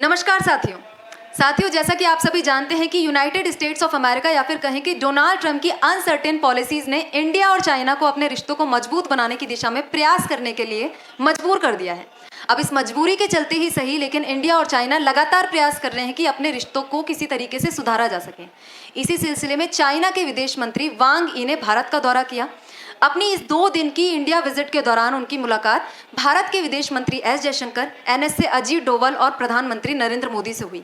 नमस्कार साथियों जैसा कि आप सभी जानते हैं कि यूनाइटेड स्टेट्स ऑफ अमेरिका या फिर कहें कि डोनाल्ड ट्रंप की अनसर्टेन पॉलिसीज ने इंडिया और चाइना को अपने रिश्तों को मजबूत बनाने की दिशा में प्रयास करने के लिए मजबूर कर दिया है। अब इस मजबूरी के चलते ही सही, लेकिन इंडिया और चाइना लगातार प्रयास कर रहे हैं कि अपने रिश्तों को किसी तरीके से सुधारा जा सके। इसी सिलसिले में चाइना के विदेश मंत्री वांग यी ने भारत का दौरा किया। अपनी इस 2 दिन की इंडिया विजिट के दौरान उनकी मुलाकात भारत के विदेश मंत्री एस जयशंकर, एनएसए अजीत डोवल और प्रधानमंत्री नरेंद्र मोदी से हुई।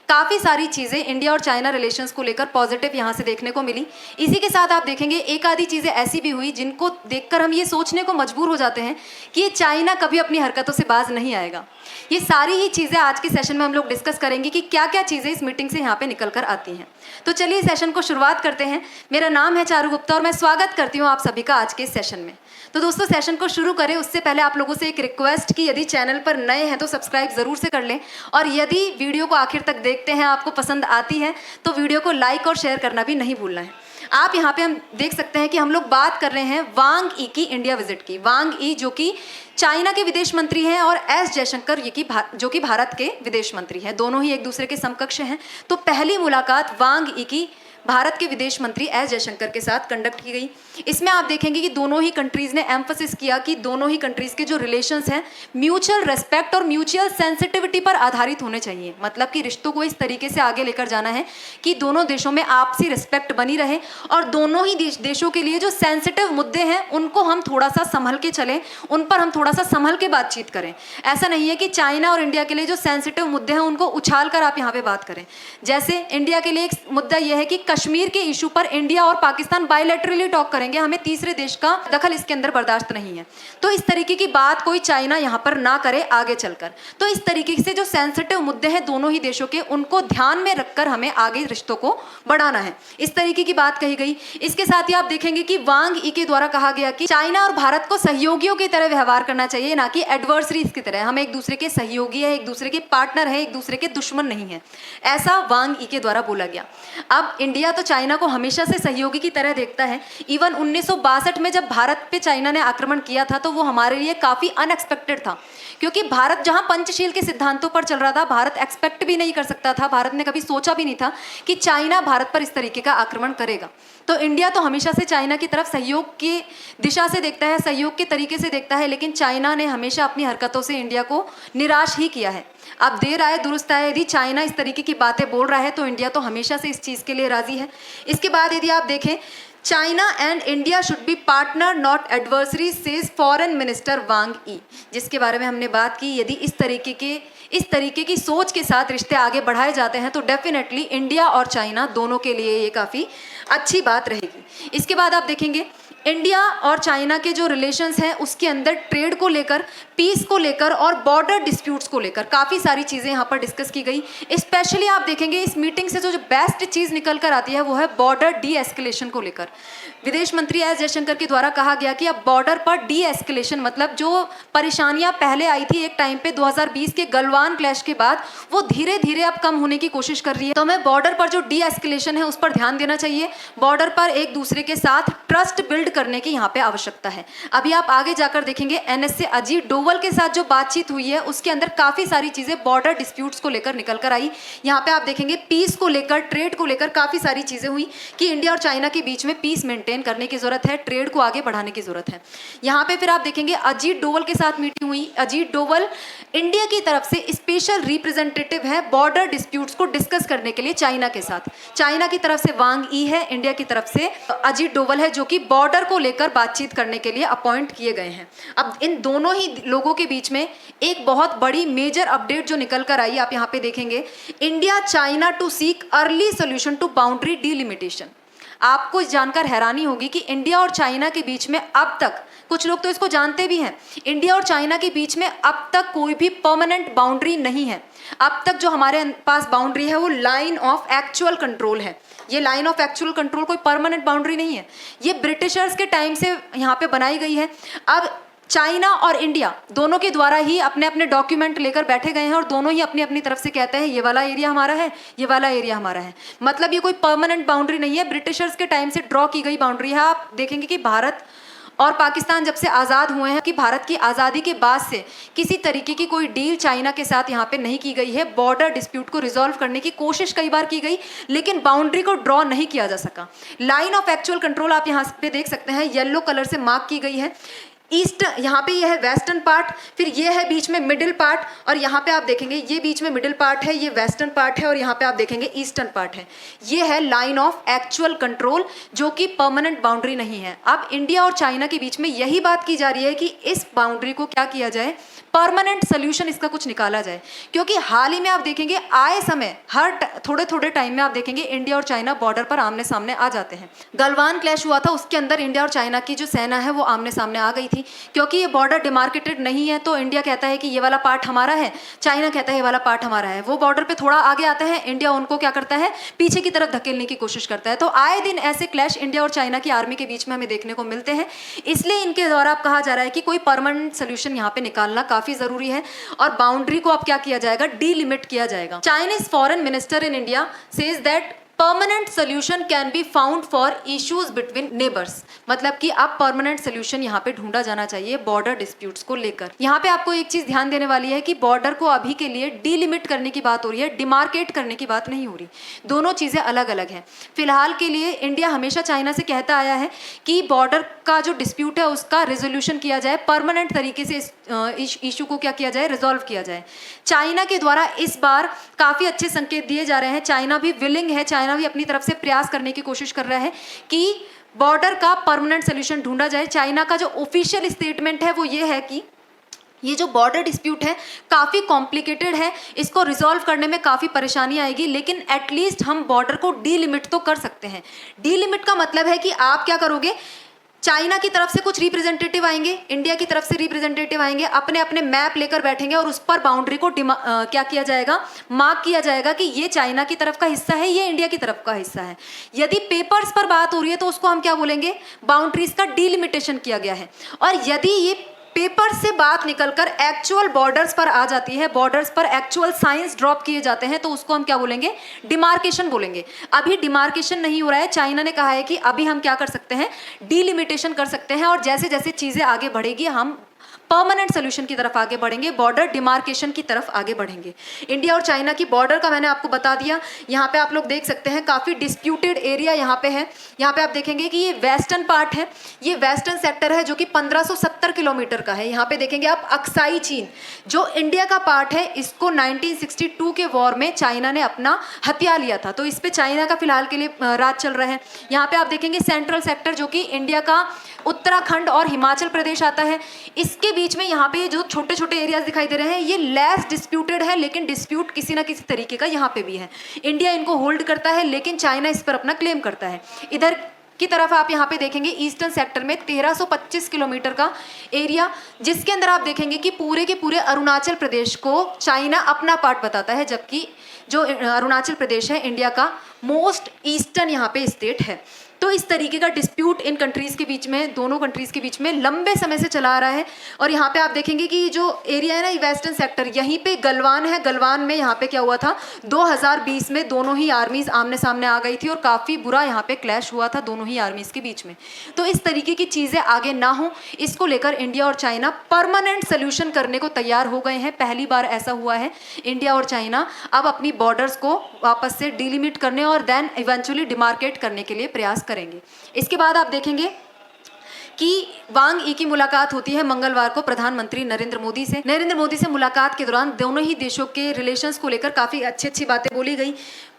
काफ़ी सारी चीज़ें इंडिया और चाइना रिलेशंस को लेकर पॉजिटिव यहाँ से देखने को मिली। इसी के साथ आप देखेंगे एक आधी चीज़ें ऐसी भी हुई जिनको देखकर हम ये सोचने को मजबूर हो जाते हैं कि ये चाइना कभी अपनी हरकतों से बाज नहीं आएगा। ये सारी ही चीज़ें आज के सेशन में हम लोग डिस्कस करेंगे कि क्या क्या चीज़ें इस मीटिंग से यहाँ पे निकल कर आती हैं। तो चलिए सेशन को शुरुआत करते हैं। मेरा नाम है चारू गुप्ता और मैं स्वागत करती हूँ आप सभी का आज के इस सेशन में। तो दोस्तों सेशन को शुरू करें उससे पहले आप लोगों से एक रिक्वेस्ट कि यदि चैनल पर नए हैं तो सब्सक्राइब ज़रूर से कर लें, और यदि वीडियो को आखिर तक देखते हैं, आपको पसंद आती है तो वीडियो को लाइक और शेयर करना भी नहीं भूलना है। आप यहाँ पे हम देख सकते हैं कि हम लोग बात कर रहे हैं वांग यी की इंडिया विजिट की। वांग यी जो कि चाइना के विदेश मंत्री हैं और एस जयशंकर जो कि भारत के विदेश मंत्री हैं, दोनों ही एक दूसरे के समकक्ष हैं। तो पहली मुलाकात वांग यी की भारत के विदेश मंत्री एस जयशंकर के साथ कंडक्ट की गई। इसमें आप देखेंगे कि दोनों ही कंट्रीज़ ने एम्फोसिस किया कि दोनों ही कंट्रीज़ के जो रिलेशंस हैं म्यूचुअल रेस्पेक्ट और म्यूचुअल सेंसिटिविटी पर आधारित होने चाहिए। मतलब कि रिश्तों को इस तरीके से आगे लेकर जाना है कि दोनों देशों में आपसी रिस्पेक्ट बनी रहे, और दोनों ही देशों के लिए जो सेंसिटिव मुद्दे हैं उनको हम थोड़ा सा संभल के चलें, उन पर हम थोड़ा सा संभल के बातचीत करें। ऐसा नहीं है कि चाइना और इंडिया के लिए जो सेंसिटिव मुद्दे हैं उनको उछाल कर आप यहाँ पे बात करें। जैसे इंडिया के लिए एक मुद्दा यह है कि कश्मीर के इशू पर इंडिया और पाकिस्तान बायलैटरली टॉक करेंगे, हमें तीसरे देश का दखल इसके अंदर बर्दाश्त नहीं है। तो इस तरीके की बात कोई चाइना यहाँ पर ना करे आगे चलकर। तो इस तरीके से जो सेंसिटिव मुद्दे हैं दोनों ही देशों के, उनको ध्यान में रखकर हमें आगे रिश्तों को बढ़ाना है, इस तरीके की बात कही गई। इसके साथ ही आप देखेंगे कि वांग यी के द्वारा कहा गया कि चाइना और भारत को सहयोगियों की तरह व्यवहार करना चाहिए, ना कि एडवर्सरीज की तरह। हम एक दूसरे के सहयोगी है, एक दूसरे के पार्टनर है, एक दूसरे के दुश्मन नहीं है, ऐसा वांग यी के द्वारा बोला गया। अब इंडिया तो चाइना को हमेशा से सहयोगी की तरह देखता है। इवन 1962 में जब भारत पे चाइना ने आक्रमण किया था तो वो हमारे लिए काफ़ी अनएक्सपेक्टेड था, क्योंकि भारत जहां पंचशील के सिद्धांतों पर चल रहा था, भारत एक्सपेक्ट भी नहीं कर सकता था, भारत ने कभी सोचा भी नहीं था कि चाइना भारत पर इस तरीके का आक्रमण करेगा। तो इंडिया तो हमेशा से चाइना की तरफ सहयोग की दिशा से देखता है, सहयोग के तरीके से देखता है, लेकिन चाइना ने हमेशा अपनी हरकतों से इंडिया को निराश ही किया है। अब देर आए दुरुस्त आए, यदि चाइना इस तरीके की बातें बोल रहा है तो इंडिया तो हमेशा से इस चीज़ के लिए राजी है। इसके बाद यदि आप देखें, China and India should be partner not adversary says foreign minister Wang Yi, जिसके बारे में हमने बात की। यदि इस तरीके की सोच के साथ रिश्ते आगे बढ़ाए जाते हैं तो डेफिनेटली इंडिया और चाइना दोनों के लिए ये काफ़ी अच्छी बात रहेगी। इसके बाद आप देखेंगे इंडिया और चाइना के जो रिलेशंस हैं उसके अंदर ट्रेड को लेकर, पीस को लेकर और बॉर्डर डिस्प्यूट्स को लेकर काफ़ी सारी चीज़ें यहाँ पर डिस्कस की गई। स्पेशली आप देखेंगे इस मीटिंग से जो बेस्ट चीज़ निकल कर आती है वो है बॉर्डर डी एस्केलेशन को लेकर। विदेश मंत्री एस जयशंकर के द्वारा कहा गया कि अब बॉर्डर पर डी एस्केलेशन, मतलब जो परेशानियाँ पहले आई थी एक टाइम पे 2020 के गलवान क्लैश के बाद, वो धीरे धीरे अब कम होने की कोशिश कर रही है। तो हमें बॉर्डर पर जो डी एस्केलेशन है उस पर ध्यान देना चाहिए। बॉर्डर पर एक दूसरे के साथ ट्रस्ट बिल्ड करने की यहाँ पे आवश्यकता है। अभी आप आगे जाकर देखेंगे एनएसए अजीत डोवल के साथ जो बातचीत हुई है उसके अंदर काफ़ी सारी चीज़ें बॉर्डर डिस्प्यूट्स को लेकर निकल कर आई। यहाँ पे आप देखेंगे पीस को लेकर, ट्रेड को लेकर काफ़ी सारी चीज़ें हुई कि इंडिया और चाइना के बीच में पीस मेंटेन करने की ज़रूरत है, ट्रेड को आगे बढ़ाने की ज़रूरत है। यहाँ पे फिर आप देखेंगे अजीत डोवल के साथ मीटिंग हुई। अजीत डोवल इंडिया की तरफ से स्पेशल रिप्रेजेंटेटिव है बॉर्डर डिस्प्यूट्स को डिस्कस करने के लिए चाइना के साथ। चाइना की तरफ से वांग यी है, इंडिया की तरफ से अजीत डोवल है, जो कि बॉर्डर को लेकर बातचीत करने के लिए अपॉइंट किए गए हैं। अब इन दोनों ही लोगों के बीच में एक बहुत बड़ी मेजर अपडेट जो निकल कर आई, आप यहाँ पे देखेंगे, India China to seek early solution to boundary delimitation. आपको जानकर हैरानी होगी कि इंडिया और चाइना के बीच में अब तक, कुछ लोग तो इसको जानते भी हैं, इंडिया और चाइना के बीच में अब तक कोई भी परमानेंट बाउंड्री नहीं है। अब तक जो हमारे पास बाउंड्री है वो लाइन ऑफ एक्चुअल कंट्रोल है। ये लाइन ऑफ एक्चुअल कंट्रोल कोई परमानेंट बाउंड्री नहीं है, ये ब्रिटिशर्स के टाइम से यहाँ पे बनाई गई है। अब चाइना और इंडिया दोनों के द्वारा ही अपने अपने डॉक्यूमेंट लेकर बैठे गए हैं और दोनों ही अपनी अपनी तरफ से कहते हैं ये वाला एरिया हमारा है, ये वाला एरिया हमारा है। मतलब ये कोई परमानेंट बाउंड्री नहीं है, ब्रिटिशर्स के टाइम से ड्रॉ की गई बाउंड्री है। आप देखेंगे कि भारत और पाकिस्तान जब से आज़ाद हुए हैं कि भारत की आज़ादी के बाद से किसी तरीके की कोई डील चाइना के साथ यहाँ पे नहीं की गई है। बॉर्डर डिस्प्यूट को रिजॉल्व करने की कोशिश कई बार की गई, लेकिन बाउंड्री को ड्रॉ नहीं किया जा सका। लाइन ऑफ एक्चुअल कंट्रोल आप यहाँ पे देख सकते हैं, येलो कलर से मार्क की गई है। ईस्ट यहाँ पे ये है वेस्टर्न पार्ट, फिर ये है बीच में मिडिल पार्ट, और यहाँ पे आप देखेंगे ये बीच में मिडिल पार्ट है, ये वेस्टर्न पार्ट है, और यहाँ पे आप देखेंगे ईस्टर्न पार्ट है। ये है लाइन ऑफ एक्चुअल कंट्रोल, जो कि परमानेंट बाउंड्री नहीं है। अब इंडिया और चाइना के बीच में यही बात की जा रही है कि इस बाउंड्री को क्या किया जाए, परमानेंट सोल्यूशन इसका कुछ निकाला जाए। क्योंकि हाल ही में आप देखेंगे आए समय हर थोड़े थोड़े टाइम में आप देखेंगे इंडिया और चाइना बॉर्डर पर आमने सामने आ जाते हैं। गलवान क्लैश हुआ था, उसके अंदर इंडिया और चाइना की जो सेना है वो आमने सामने आ गई थी। क्योंकि ये बॉर्डर डिमार्केटेड नहीं है, तो इंडिया कहता है कि ये वाला पार्ट हमारा है, चाइना कहता है ये वाला पार्ट हमारा है। वो बॉर्डर पे थोड़ा आगे आते हैं, इंडिया उनको क्या करता है, पीछे की तरफ धकेलने की कोशिश करता है। तो आए दिन ऐसे क्लैश इंडिया और चाइना की आर्मी के बीच में हमें देखने को मिलते हैं। इसलिए इनके द्वारा अब कहा जा रहा है कि कोई परमानेंट सोल्यूशन यहाँ पे निकालना काफी जरूरी है, और बाउंड्री को अब क्या किया जाएगा, डीलिमिट किया जाएगा। Chinese foreign minister in India says that permanent solution can be found for issues between neighbours. मतलब कि अब परमानेंट सोल्यूशन यहाँ पे ढूंढा जाना चाहिए बॉर्डर डिस्प्यूट्स को लेकर। यहाँ पे आपको एक चीज ध्यान देने वाली है कि बॉर्डर को अभी के लिए डीलिमिट करने की बात हो रही है, डिमार्केट करने की बात नहीं हो रही। दोनों चीजें अलग अलग हैं। फिलहाल के लिए इंडिया हमेशा चाइना से कहता आया है कि बॉर्डर का जो डिस्प्यूट है उसका रेजोल्यूशन किया जाए, परमानेंट तरीके से इस इशू को क्या किया जाए, रिजॉल्व किया जाए। चाइना के द्वारा इस बार काफी अच्छे संकेत दिए जा रहे हैं। चाइना भी विलिंग है, चाइना भी अपनी तरफ से प्रयास करने की कोशिश कर रहा है कि बॉर्डर का परमानेंट सोल्यूशन ढूंढा जाए। चाइना का जो ऑफिशियल स्टेटमेंट है वो ये है कि ये जो बॉर्डर डिस्प्यूट है काफ़ी कॉम्प्लिकेटेड है, इसको रिजॉल्व करने में काफ़ी परेशानी आएगी, लेकिन एटलीस्ट हम बॉर्डर को डीलिमिट तो कर सकते हैं। डीलिमिट का मतलब है कि आप क्या करोगे, चाइना की तरफ से कुछ रिप्रेजेंटेटिव आएंगे, इंडिया की तरफ से रिप्रेजेंटेटिव आएंगे, अपने अपने मैप लेकर बैठेंगे और उस पर बाउंड्री को क्या किया जाएगा, मार्क किया जाएगा कि ये चाइना की तरफ का हिस्सा है, ये इंडिया की तरफ का हिस्सा है। यदि पेपर्स पर बात हो रही है तो उसको हम क्या बोलेंगे, बाउंड्रीज का डीलिमिटेशन किया गया है। और यदि ये पेपर से बात निकलकर एक्चुअल बॉर्डर्स पर आ जाती है, बॉर्डर्स पर एक्चुअल साइंस ड्रॉप किए जाते हैं, तो उसको हम क्या बोलेंगे, डिमार्केशन बोलेंगे। अभी डिमार्केशन नहीं हो रहा है। चाइना ने कहा है कि अभी हम क्या कर सकते हैं, डीलिमिटेशन कर सकते हैं, और जैसे जैसे चीज़ें आगे बढ़ेगी हम परमानेंट सोल्यूशन की तरफ आगे बढ़ेंगे, बॉर्डर डिमार्केशन की तरफ आगे बढ़ेंगे। इंडिया और चाइना की बॉर्डर का मैंने आपको बता दिया। यहाँ पे आप लोग देख सकते हैं काफ़ी डिस्प्यूटेड एरिया यहाँ पे है। यहाँ पे आप देखेंगे कि ये वेस्टर्न पार्ट है, ये वेस्टर्न सेक्टर है जो कि 1570 किलोमीटर का है। यहाँ पे देखेंगे आप अक्साई चीन, जो इंडिया का पार्ट है, इसको 1962 के वॉर में चाइना ने अपना हथिया लिया था, तो इस पर चाइना का फिलहाल के लिए राज चल रहा है। यहाँ पे आप देखेंगे सेंट्रल सेक्टर जो कि इंडिया का उत्तराखंड और हिमाचल प्रदेश आता है। इसके बीच में यहाँ पे जो छोटे छोटे एरियाज दिखाई दे रहे हैं ये लेस डिस्प्यूटेड है, लेकिन डिस्प्यूट किसी ना किसी तरीके का यहाँ पे भी है। इंडिया इनको होल्ड करता है, लेकिन चाइना इस पर अपना क्लेम करता है। इधर की तरफ आप यहाँ पे देखेंगे ईस्टर्न सेक्टर में 1325 किलोमीटर का एरिया, जिसके अंदर आप देखेंगे कि पूरे के पूरे अरुणाचल प्रदेश को चाइना अपना पार्ट बताता है, जबकि जो अरुणाचल प्रदेश है इंडिया का मोस्ट ईस्टर्न यहाँ पे स्टेट है। तो इस तरीके का डिस्प्यूट इन कंट्रीज़ के बीच में, दोनों कंट्रीज़ के बीच में लंबे समय से चला आ रहा है। और यहाँ पे आप देखेंगे कि जो एरिया है ना, वेस्टर्न सेक्टर, यहीं पे गलवान है। गलवान में यहाँ पे क्या हुआ था, 2020 में दोनों ही आर्मीज़ आमने सामने आ गई थी और काफ़ी बुरा यहाँ पे क्लैश हुआ था दोनों ही आर्मीज़ के बीच में। तो इस तरीके की चीज़ें आगे ना हो, इसको लेकर इंडिया और चाइना परमानेंट सोल्यूशन करने को तैयार हो गए हैं। पहली बार ऐसा हुआ है, इंडिया और चाइना अब अपनी बॉर्डर्स को वापस से डिलिमिट करने और देन इवेंचुअली डिमार्केट करने के लिए प्रयास करेंगे। इसके बाद आप देखेंगे कि वांग ई की मुलाकात होती है मंगलवार को प्रधानमंत्री नरेंद्र मोदी से। नरेंद्र मोदी से मुलाकात के दौरान दोनों ही देशों के रिलेशंस को लेकर काफ़ी अच्छी अच्छी बातें बोली गई।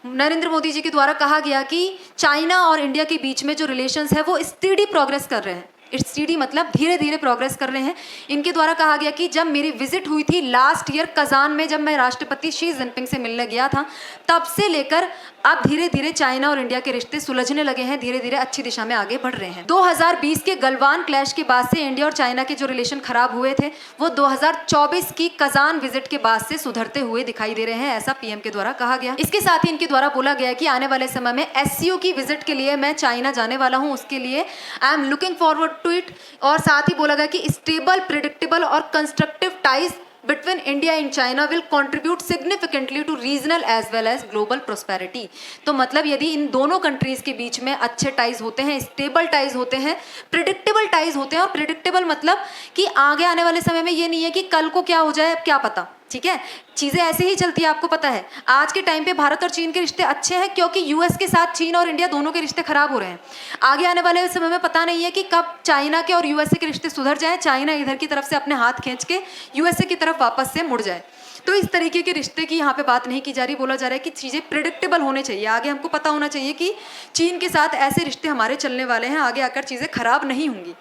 नरेंद्र मोदी जी के द्वारा कहा गया कि चाइना और इंडिया के बीच में जो रिलेशंस है वो स्टेडी प्रोग्रेस कर रहे हैं। स्टेडी मतलब धीरे धीरे प्रोग्रेस कर रहे हैं। इनके द्वारा कहा गया कि जब मेरी विजिट हुई थी लास्ट ईयर कजान में, जब मैं राष्ट्रपति शी जिनपिंग से मिलने गया था, तब से लेकर अब धीरे धीरे चाइना और इंडिया के रिश्ते सुलझने लगे हैं, धीरे धीरे अच्छी दिशा में आगे बढ़ रहे हैं। 2020 के गलवान क्लैश के बाद से इंडिया और चाइना के जो रिलेशन खराब हुए थे वो 2024 की कजान विजिट के बाद से सुधरते हुए दिखाई दे रहे हैं, ऐसा पीएम के द्वारा कहा गया। इसके साथ ही इनके द्वारा बोला गया कि आने वाले समय में एससीओ की विजिट के लिए मैं चाइना जाने वाला हूँ, उसके लिए I am looking forward to it. और साथ ही बोला गया कि स्टेबल, प्रिडिक्टेबल और constructive ties between India and China will contribute significantly to regional as well as global prosperity. तो मतलब यदि इन दोनों कंट्रीज के बीच में अच्छे टाइज होते हैं, स्टेबल टाइज होते हैं, प्रिडिक्टेबल टाइज होते हैं, और प्रिडिक्टेबल मतलब कि आगे आने वाले समय में ये नहीं है कि कल को क्या हो जाए अब क्या पता, ठीक है, चीज़ें ऐसे ही चलती है, आपको पता है। आज के टाइम पे भारत और चीन के रिश्ते अच्छे हैं क्योंकि यूएस के साथ चीन और इंडिया दोनों के रिश्ते खराब हो रहे हैं। आगे आने वाले समय में पता नहीं है कि कब चाइना के और यूएसए के रिश्ते सुधर जाएं, चाइना इधर की तरफ से अपने हाथ खींच के यूएसए की तरफ वापस से मुड़ जाए। तो इस तरीके के रिश्ते की यहाँ पे बात नहीं की जा रही, बोला जा रहा है कि चीज़ें प्रिडिक्टेबल होने चाहिए। आगे हमको पता होना चाहिए कि चीन के साथ ऐसे रिश्ते हमारे चलने वाले हैं, आगे आकर चीज़ें खराब नहीं होंगी।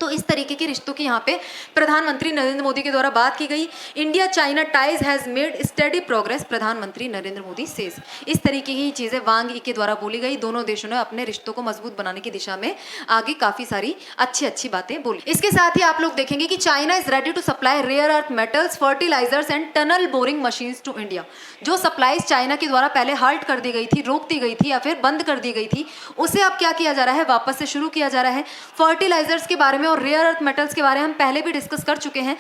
तो इस तरीके के रिश्तों की यहाँ पे प्रधानमंत्री नरेंद्र मोदी के द्वारा बात की गई। India China ties has made study progress, प्रधानमंत्री नरेंद्र मोदी सेज। इस तरीके की चीज़ें वांग ई के द्वारा बोली गई। दोनों देशों ने अपने रिश्तों को मजबूत बनाने की दिशा में आगे काफ़ी सारी अच्छी बातें बोली। इसके साथ ही आप लोग देखेंगे कि China is ready to supply rare earth metals, fertilisers and tunnel boring machines to India. जो सप्लाईज चाइना के द्वारा पहले हाल्ट कर दी गई थी, रोक दी गई थी या फिर बंद कर दी गई थी, उसे अब क्या किया जा रहा है, वापस से शुरू किया जा रहा है। फर्टिलाइजर्स के बारे में और रेयर अर्थ मेटल्स के बारे में हम पहले भी डिस्कस कर चुके हैं।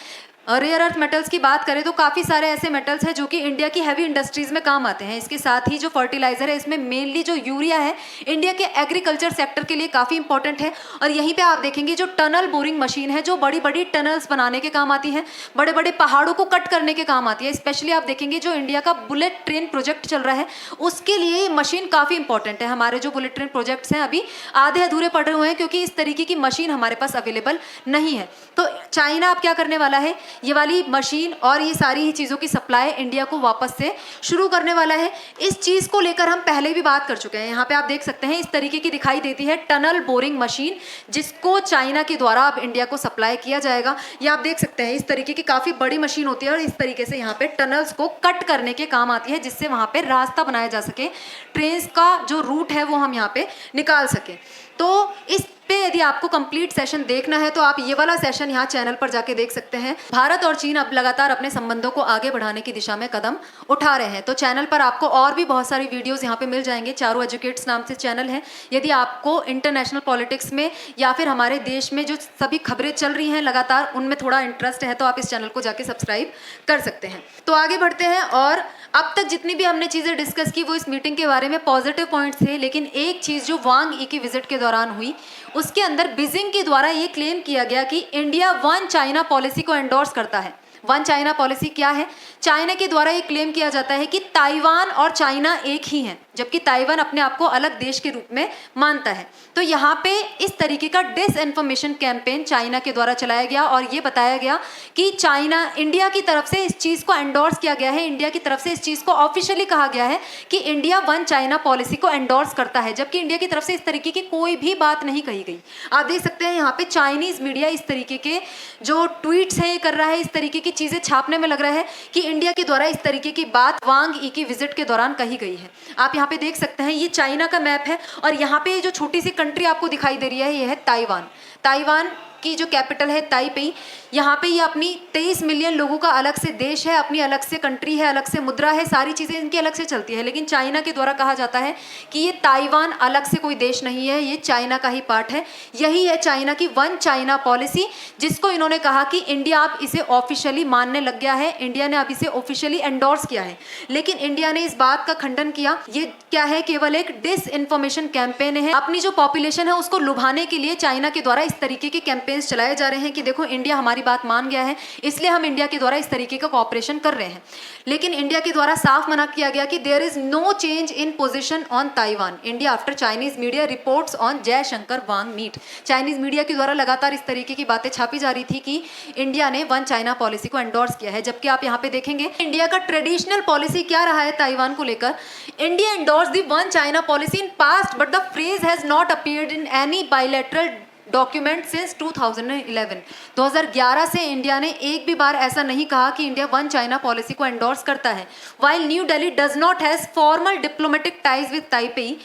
रेयर अर्थ मेटल्स की बात करें तो काफ़ी सारे ऐसे मेटल्स हैं जो कि इंडिया की हैवी इंडस्ट्रीज़ में काम आते हैं। इसके साथ ही जो फर्टिलाइज़र है, इसमें मेनली जो यूरिया है, इंडिया के एग्रीकल्चर सेक्टर के लिए काफ़ी इंपॉर्टेंट है। और यहीं पे आप देखेंगे जो टनल बोरिंग मशीन है, जो बड़ी बड़ी टनल्स बनाने के काम आती है, बड़े बड़े पहाड़ों को कट करने के काम आती है। स्पेशली आप देखेंगे जो इंडिया का बुलेट ट्रेन प्रोजेक्ट चल रहा है, उसके लिए ये मशीन काफ़ी इंपॉर्टेंट है। हमारे जो बुलेट ट्रेन प्रोजेक्ट्स हैं अभी आधे अधूरे पड़े हुए हैं क्योंकि इस तरीके की मशीन हमारे पास अवेलेबल नहीं है। तो चाइना अब क्या करने वाला है, ये वाली मशीन और ये सारी ही चीज़ों की सप्लाई इंडिया को वापस से शुरू करने वाला है। इस चीज़ को लेकर हम पहले भी बात कर चुके हैं। यहाँ पे आप देख सकते हैं इस तरीके की दिखाई देती है टनल बोरिंग मशीन, जिसको चाइना के द्वारा अब इंडिया को सप्लाई किया जाएगा। ये आप देख सकते हैं इस तरीके की काफ़ी बड़ी मशीन होती है और इस तरीके से यहाँ पे टनल्स को कट करने के काम आती है, जिससे वहाँ पे रास्ता बनाया जा सके, ट्रेन का जो रूट है वो हम यहाँ पे निकाल सकें। तो इस पे यदि आपको कंप्लीट सेशन देखना है तो आप ये वाला सेशन यहाँ चैनल पर जाके देख सकते हैं। भारत और चीन अब लगातार अपने संबंधों को आगे बढ़ाने की दिशा में कदम उठा रहे हैं। तो चैनल पर आपको और भी बहुत सारी वीडियोस यहाँ पे मिल जाएंगे। चारों एजुकेट्स नाम से चैनल है। यदि आपको इंटरनेशनल पॉलिटिक्स में या फिर हमारे देश में जो सभी खबरें चल रही हैं लगातार, उनमें थोड़ा इंटरेस्ट है तो आप इस चैनल को जाके सब्सक्राइब कर सकते हैं। तो आगे बढ़ते हैं। और अब तक जितनी भी हमने चीज़ें डिस्कस की वो इस मीटिंग के बारे में पॉजिटिव पॉइंट्स थे, लेकिन एक चीज़ जो वांग ई की विजिट के दौरान हुई, उसके अंदर बीजिंग के द्वारा ये क्लेम किया गया कि इंडिया वन चाइना पॉलिसी को एंडोर्स करता है। वन चाइना पॉलिसी क्या है? चाइना के द्वारा ये क्लेम किया जाता है कि ताइवान और चाइना एक ही हैं, जबकि ताइवान अपने आप को अलग देश के रूप में मानता है। तो यहाँ पे इस तरीके का डिसइंफॉर्मेशन कैंपेन चाइना के द्वारा चलाया गया और ये बताया गया कि चाइना, इंडिया की तरफ से इस चीज़ को एंडोर्स किया गया है, इंडिया की तरफ से इस चीज़ को ऑफिशियली कहा गया है कि इंडिया वन चाइना पॉलिसी को एंडोर्स करता है, जबकि इंडिया की तरफ से इस तरीके की कोई भी बात नहीं कही गई। आप देख सकते हैं यहाँ पे चाइनीज़ मीडिया इस तरीके के जो ट्वीट्स हैं ये कर रहा है, इस तरीके की चीज़ें छापने में लग रहा है कि इंडिया के द्वारा इस तरीके की बात वांग ई की विजिट के दौरान कही गई है। आप यहाँ पे देख सकते हैं ये चाइना का मैप है और यहाँ पे जो छोटी सी कंट्री आपको दिखाई दे रही है ये है ताइवान। ताइवान की जो कैपिटल है ताइपेई, यहाँ पे ये अपनी 23 मिलियन लोगों का अलग से देश है, अपनी अलग से कंट्री है, अलग से मुद्रा है, सारी चीज़ें इनकी अलग से चलती है। लेकिन चाइना के द्वारा कहा जाता है कि ये ताइवान अलग से कोई देश नहीं है, ये चाइना का ही पार्ट है। यही है चाइना की वन चाइना पॉलिसी, जिसको इन्होंने कहा कि इंडिया अब इसे ऑफिशियली मानने लग गया है, इंडिया ने अब इसे ऑफिशियली एंडोर्स किया है। लेकिन इंडिया ने इस बात का खंडन किया। ये क्या है? केवल एक डिसइंफॉर्मेशन कैंपेन है। अपनी जो पॉपुलेशन है उसको लुभाने के लिए चाइना के द्वारा इस तरीके के कैंपेन चलाए जा रहे हैं कि देखो इंडिया हमारी बात मान गया है, इसलिए हम इंडिया के द्वारा इस तरीके का कोऑपरेशन कर रहे हैं। लेकिन इंडिया के द्वारा साफ मना किया गया कि there is no change in position on Taiwan India after Chinese media reports on Jaishankar Wang meet. Chinese media के द्वारा लगातार इस तरीके की बातें छापी जा रही थी कि इंडिया ने वन चाइना पॉलिसी को एंडोर्स किया है, जबकि आप यहाँ पे देखेंगे इंडिया का ट्रेडिशनल पॉलिसी क्या रहा है ताइवान को लेकर। India endorse the one China policy in past but the phrase has not appeared in any bilateral document since 2011। 2011 से इंडिया ने एक भी बार ऐसा नहीं कहा कि इंडिया वन चाइना पॉलिसी को एंडोर्स करता है। While new Delhi does not has formal diplomatic ties with Taipei,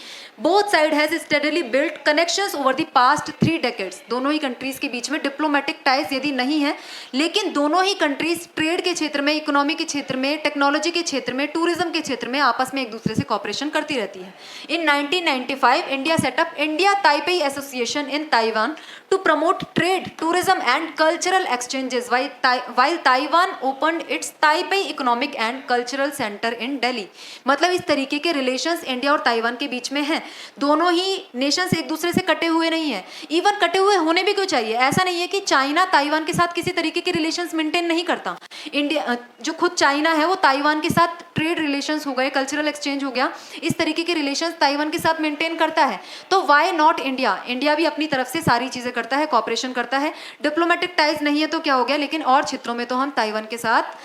both side has steadily built connections over the past 3 decades. दोनों ही कंट्रीज के बीच में डिप्लोमेटिक टाइज यदि नहीं है, लेकिन दोनों ही कंट्रीज ट्रेड के क्षेत्र में, इकोनॉमी के क्षेत्र में, टेक्नोलॉजी के क्षेत्र में, टूरिज्म के क्षेत्र में आपस में एक दूसरे से कॉपरेशन करती रहती है। इन 1995 India setup India Taipei association in Taiwan to promote trade, tourism and cultural exchanges while Taiwan opened its Taipei Economic and Cultural Center in Delhi। मतलब इस तरीके के रिलेशंस इंडिया और ताइवान के बीच में हैं। दोनों ही नेशंस एक दूसरे से कटे हुए नहीं हैं, इवन कटे हुए होने भी क्यों चाहिए। ऐसा नहीं है कि चाइना ताइवान के साथ किसी तरीके के रिलेशंस मेंटेन नहीं करता। इंडिया जो खुद चाइना है वो ताइवान के साथ ट्रेड रिलेशंस हो गए, कल्चरल एक्सचेंज हो गया, इस तरीके के रिलेशंस ताइवान के साथ मेंटेन करता है। तो वाई नॉट इंडिया? इंडिया भी अपनी तरफ से सारी चीज़ें करता है, कॉपरेशन करता है। डिप्लोमेटिक टाइज नहीं है तो क्या हो गया, लेकिन और क्षेत्रों में तो हम ताइवान के साथ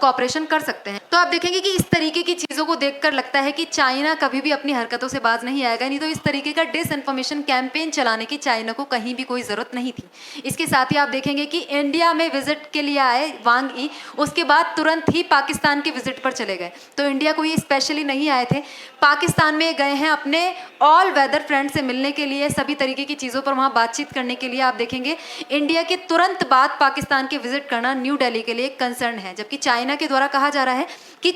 कॉपरेशन कर सकते हैं। तो आप देखेंगे कि इस तरीके की चीज़ों को देखकर लगता है कि चाइना कभी भी अपनी हरकतों से बाज नहीं आएगा, नहीं तो इस तरीके का डिसइंफॉर्मेशन कैंपेन चलाने की चाइना को कहीं भी कोई ज़रूरत नहीं थी। इसके साथ ही आप देखेंगे कि इंडिया में विजिट के लिए आए वांग ई, उसके बाद तुरंत ही पाकिस्तान के विजिट पर चले गए। तो इंडिया को ये स्पेशली नहीं आए थे, पाकिस्तान में गए हैं अपने ऑल वेदर फ्रेंड से मिलने के लिए, सभी तरीके की चीज़ों पर वहाँ बातचीत करने के लिए। आप देखेंगे इंडिया के तुरंत बाद पाकिस्तान के विजिट करना न्यू दिल्ली के लिए एक कंसर्न है, जबकि चाइना के द्वारा कहा जा रहा है कि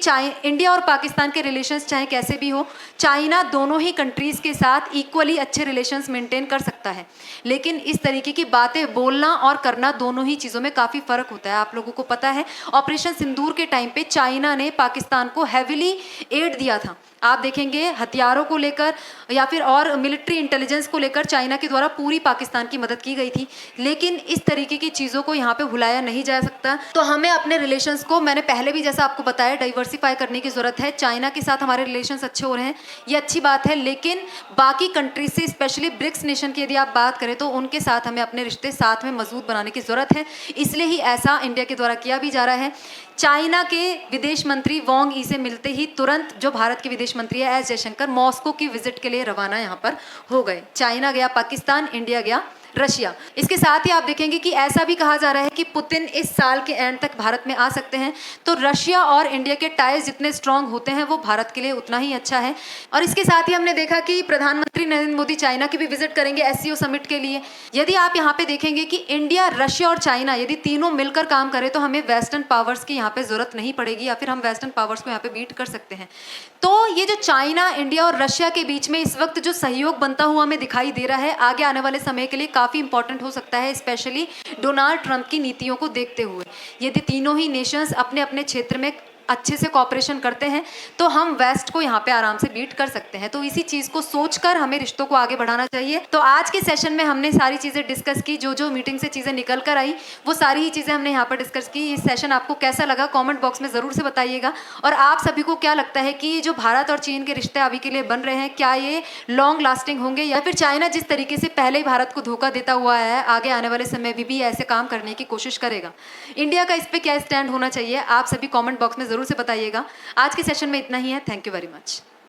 इंडिया और पाकिस्तान के रिलेशंस चाहे कैसे भी हो, चाइना दोनों ही कंट्रीज़ के साथ इक्वली अच्छे रिलेशंस मेंटेन कर सकता है। लेकिन इस तरीके की बातें बोलना और करना, दोनों ही चीज़ों में काफ़ी फ़र्क होता है। आप लोगों को पता है ऑपरेशन सिंदूर के टाइम पे चाइना ने पाकिस्तान को हैविली एड दिया था। आप देखेंगे हथियारों को लेकर या फिर और मिलिट्री इंटेलिजेंस को लेकर चाइना के द्वारा पूरी पाकिस्तान की मदद की गई थी। लेकिन इस तरीके की चीज़ों को यहाँ पे भुलाया नहीं जा सकता। तो हमें अपने रिलेशंस को, मैंने पहले भी जैसा आपको बताया, डाइवर्सिफाई करने की ज़रूरत है। चाइना के साथ हमारे रिलेशंस अच्छे हो रहे हैं, ये अच्छी बात है, लेकिन बाकी कंट्रीज से, स्पेशली ब्रिक्स नेशन की यदि आप बात करें तो उनके साथ हमें अपने रिश्ते साथ में मजबूत बनाने की ज़रूरत है। इसलिए ही ऐसा इंडिया के द्वारा किया भी जा रहा है। चाइना के विदेश मंत्री वांग ई से मिलते ही तुरंत जो भारत के विदेश मंत्री है एस जयशंकर मॉस्को की विजिट के लिए रवाना यहाँ पर हो गए। चाइना गया पाकिस्तान, इंडिया गया रशिया। इसके साथ ही आप देखेंगे कि ऐसा भी कहा जा रहा है कि पुतिन इस साल के एंड तक भारत में आ सकते हैं। तो रशिया और इंडिया के टाइज जितने स्ट्रांग होते हैं वो भारत के लिए उतना ही अच्छा है। और इसके साथ ही हमने देखा कि प्रधानमंत्री नरेंद्र मोदी चाइना की भी विजिट करेंगे एससीओ समिट के लिए। यदि आप यहाँ पे देखेंगे कि इंडिया, रशिया और चाइना यदि तीनों मिलकर काम करें तो हमें वेस्टर्न पावर्स की यहाँ पे ज़रूरत नहीं पड़ेगी, या फिर हम वेस्टर्न पावर्स को यहाँ पे बीट कर सकते हैं। तो ये जो चाइना, इंडिया और रशिया के बीच में इस वक्त जो सहयोग बनता हुआ हमें दिखाई दे रहा है, आगे आने वाले समय के लिए काफ़ी इंपॉर्टेंट हो सकता है, स्पेशली डोनाल्ड ट्रंप की नीतियों को देखते हुए। यदि तीनों ही नेशंस अपने अपने क्षेत्र में अच्छे से कॉपरेशन करते हैं तो हम वेस्ट को यहाँ पे आराम से बीट कर सकते हैं। तो इसी चीज़ को सोचकर हमें रिश्तों को आगे बढ़ाना चाहिए। तो आज के सेशन में हमने सारी चीज़ें डिस्कस की, जो जो मीटिंग से चीज़ें निकल कर आई वो सारी ही चीज़ें हमने यहाँ पर डिस्कस की। ये सेशन आपको कैसा लगा कमेंट बॉक्स में ज़रूर से बताइएगा। और आप सभी को क्या लगता है कि जो भारत और चीन के रिश्ते अभी के लिए बन रहे हैं, क्या ये लॉन्ग लास्टिंग होंगे, या फिर चाइना जिस तरीके से पहले ही भारत को धोखा देता हुआ है आगे आने वाले समय में भी ऐसे काम करने की कोशिश करेगा? इंडिया का इस पर क्या स्टैंड होना चाहिए, आप सभी कॉमेंट बॉक्स में ज़रूर से बताइएगा। आज के सेशन में इतना ही है। Thank you very much.